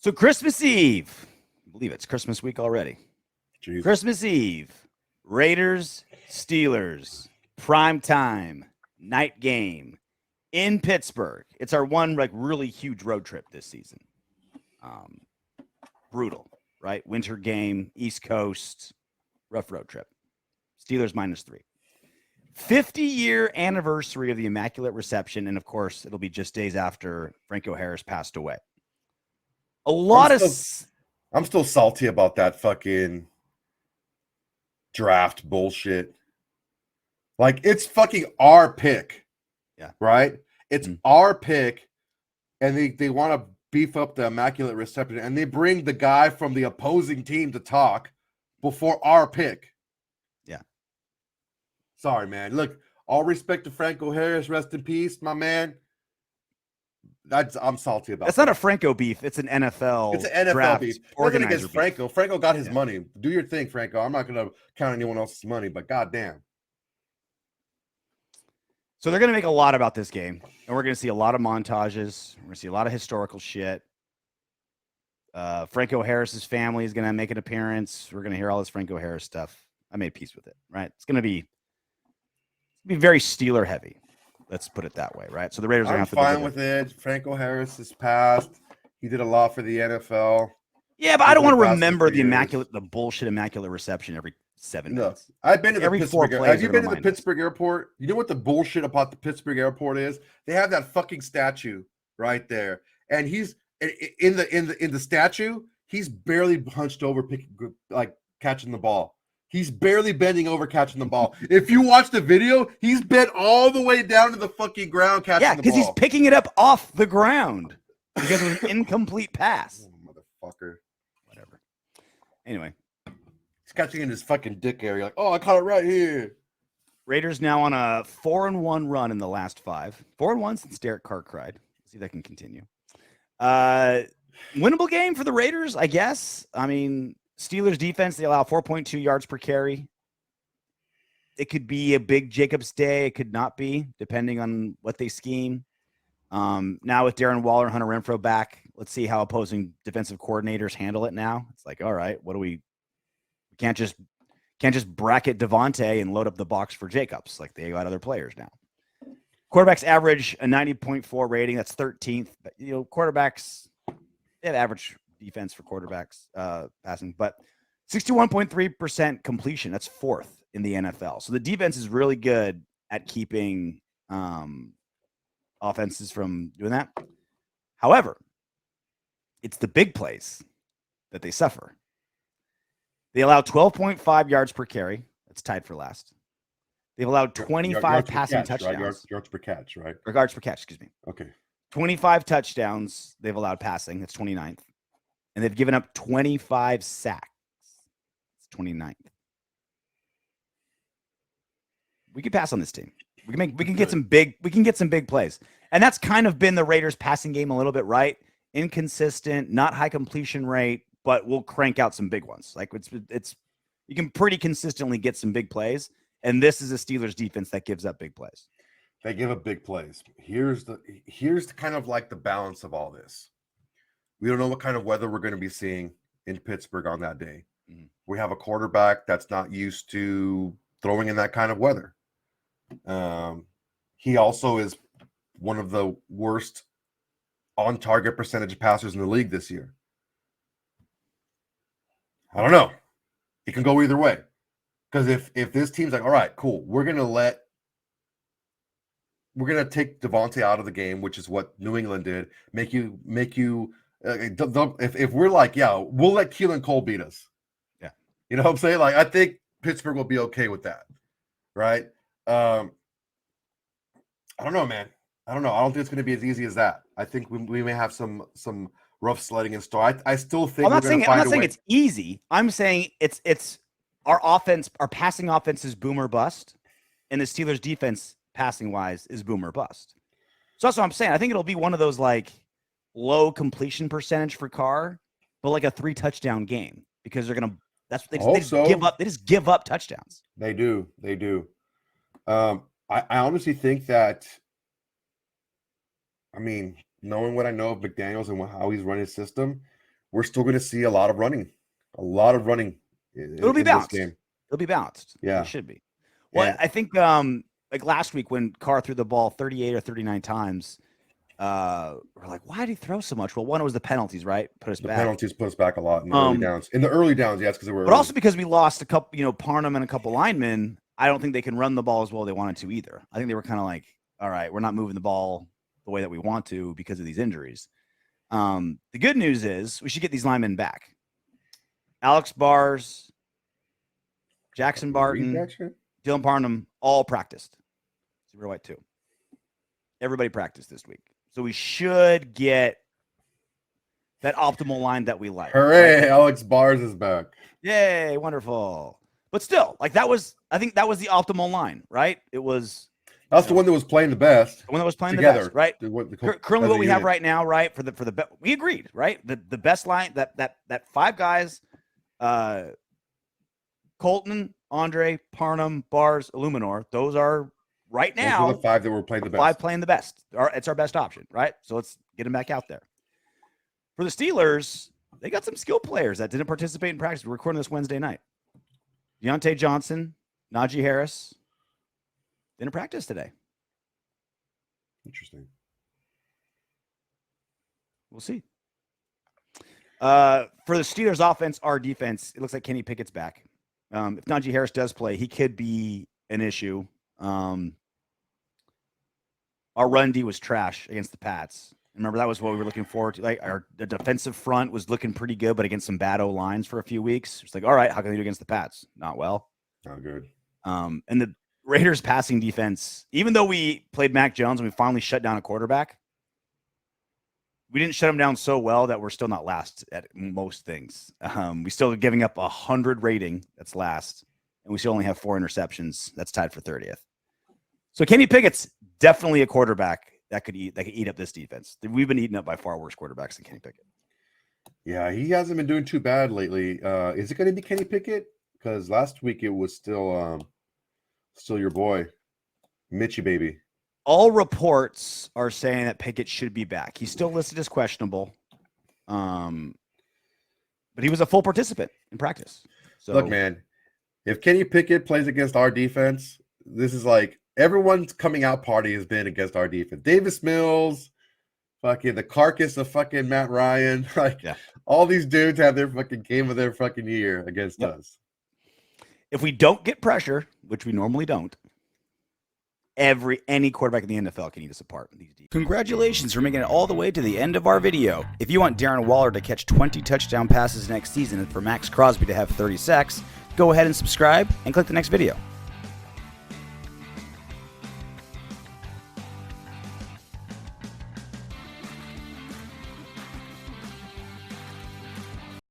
So Christmas Eve, I believe it's Christmas week already. Jeez. Christmas Eve, Raiders, Steelers, prime time, night game in Pittsburgh. It's our one really huge road trip this season. Brutal, right? Winter game, East Coast, rough road trip. Steelers -3. 50-year anniversary of the Immaculate Reception, and of course, it'll be just days after Franco Harris passed away. I'm still salty about that fucking draft bullshit. Like, it's fucking our pick. Yeah. Right? It's our pick, and they want to beef up the Immaculate Reception, and they bring the guy from the opposing team to talk before our pick. Yeah. Sorry, man. Look, all respect to Franco Harris, rest in peace, my man. I'm salty about That's not a Franco beef. It's an NFL. It's an NFL beef. Nothing against Franco. Franco got his money. Do your thing, Franco. I'm not going to count anyone else's money, but goddamn. So they're going to make a lot about this game, and we're going to see a lot of montages. We're going to see a lot of historical shit. Franco Harris's family is going to make an appearance. We're going to hear all this Franco Harris stuff. I made peace with it, right? It's going to be very Steeler heavy. Let's put it that way, right? So the Raiders are going to have to. I'm fine with it. Franco Harris is passed. He did a lot for the NFL. Yeah, but I don't want to remember the bullshit Immaculate Reception every 7 minutes. I've been to the Pittsburgh. Have you been to the Pittsburgh airport? You know what the bullshit about the Pittsburgh airport is? They have that fucking statue right there, and he's in the statue. He's barely hunched over, catching the ball. He's barely bending over catching the ball. If you watch the video, he's bent all the way down to the fucking ground catching the ball. Yeah, because he's picking it up off the ground because it was an incomplete pass. Oh, motherfucker. Whatever. Anyway. He's catching in his fucking dick area. Like, oh, I caught it right here. Raiders now on a 4-1 run in the last 5. 4-1 since Derek Carr cried. See if that can continue. Winnable game for the Raiders, I guess. I mean, Steelers defense, they allow 4.2 yards per carry. It could be a big Jacobs day. It could not be, depending on what they scheme. Now with Darren Waller and Hunter Renfrow back, let's see how opposing defensive coordinators handle it now. It's like, all right, what do we can't just bracket Davante and load up the box for Jacobs. Like, they got other players now. Quarterbacks average a 90.4 rating. That's 13th. But, quarterbacks, they have average defense for quarterbacks passing, but 61.3% completion. That's 4th in the NFL. So the defense is really good at keeping offenses from doing that. However, it's the big plays that they suffer. They allow 12.5 yards per carry. That's tied for last. They've allowed 25 passing touchdowns. Right? Yards per catch, right? Or yards per catch, excuse me. Okay. 25 touchdowns they've allowed passing. That's 29th. And they've given up 25 sacks. It's 29th. We could pass on this team. We can get some big plays. And that's kind of been the Raiders passing game a little bit, right? Inconsistent, not high completion rate, but we'll crank out some big ones. Like it's you can pretty consistently get some big plays. And this is a Steelers defense that gives up big plays. They give up big plays. Here's kind of like the balance of all this. We don't know what kind of weather we're going to be seeing in Pittsburgh on that day. Mm-hmm. We have a quarterback that's not used to throwing in that kind of weather. He also is one of the worst on-target percentage passers in the league this year. I don't know. It can go either way. Because if this team's like, all right, cool, we're going to take Davante out of the game, which is what New England did, make you if we're like, yeah, we'll let Keelan Cole beat us. Yeah. You know what I'm saying? Like, I think Pittsburgh will be okay with that. Right? I don't know, man. I don't know. I don't think it's going to be as easy as that. I think we may have some rough sledding in store. I still think I'm not saying it's easy. I'm saying it's our offense, our passing offense is boom or bust, and the Steelers defense passing wise is boom or bust. So that's what I'm saying. I think it'll be one of those like low completion percentage for Carr, but like a 3 touchdown game because they're gonna. They just give up touchdowns. They do. I honestly think that. I mean, knowing what I know of McDaniels and how he's run his system, we're still going to see a lot of running. It'll be balanced. It'll be balanced. Yeah. It should be. Well, I think like last week when Carr threw the ball 38 or 39 times, we're like, why did he throw so much? Well, one, it was the penalties, right? The penalties put us back a lot in the early downs. In the early downs, yes, because they were. But also because we lost a couple, Parham and a couple linemen. I don't think they can run the ball as well as they wanted to either. I think they were kind of like, all right, we're not moving the ball the way that we want to because of these injuries. The good news is we should get these linemen back. Alex Bars, Jackson Barton, Dylan Parham all practiced. 0 White 2. Everybody practiced this week. So we should get that optimal line that we like. Hooray, right? Alex Bars is back. Yay, wonderful. But still, like I think that was the optimal line, right? It was. That's the one that was playing the best. The one that was playing together, the best, right? Currently what we have right now, right? We agreed, right? The best line, that 5 guys, Colton, Andre, Parham, Bars, Illuminor, those are right now. Those are the 5 that were playing the best. 5 playing the best. It's our best option, right? So let's get them back out there. For the Steelers, they got some skill players that didn't participate in practice. We're recording this Wednesday night. Deontay Johnson, Najee Harris didn't practice today. Interesting. We'll see. For the Steelers offense, our defense, it looks like Kenny Pickett's back. If Najee Harris does play, he could be an issue. Our run D was trash against the Pats. Remember, that was what we were looking forward to. Like the defensive front was looking pretty good, but against some bad O-lines for a few weeks. It's like, all right, how can they do against the Pats? Not well. Not good. And the Raiders passing defense, even though we played Mac Jones and we finally shut down a quarterback, we didn't shut him down so well that we're still not last at most things. We still are giving up 100 rating. That's last. And we still only have 4 interceptions. That's tied for 30th. So Kenny Pickett's definitely a quarterback that could eat up this defense. We've been eaten up by far worse quarterbacks than Kenny Pickett. Yeah, he hasn't been doing too bad lately. Is it going to be Kenny Pickett? Because last week it was still your boy, Mitchy baby. All reports are saying that Pickett should be back. He's still listed as questionable, but he was a full participant in practice. So look, man, if Kenny Pickett plays against our defense, this is like everyone's coming out party has been against our defense. Davis Mills, fucking the carcass of fucking Matt Ryan, all these dudes have their fucking game of their fucking year against us. If we don't get pressure, which we normally don't, any quarterback in the NFL can eat us apart. Congratulations for making it all the way to the end of our video. If you want Darren Waller to catch 20 touchdown passes next season and for Max Crosby to have 30 sacks, go ahead and subscribe and click the next video.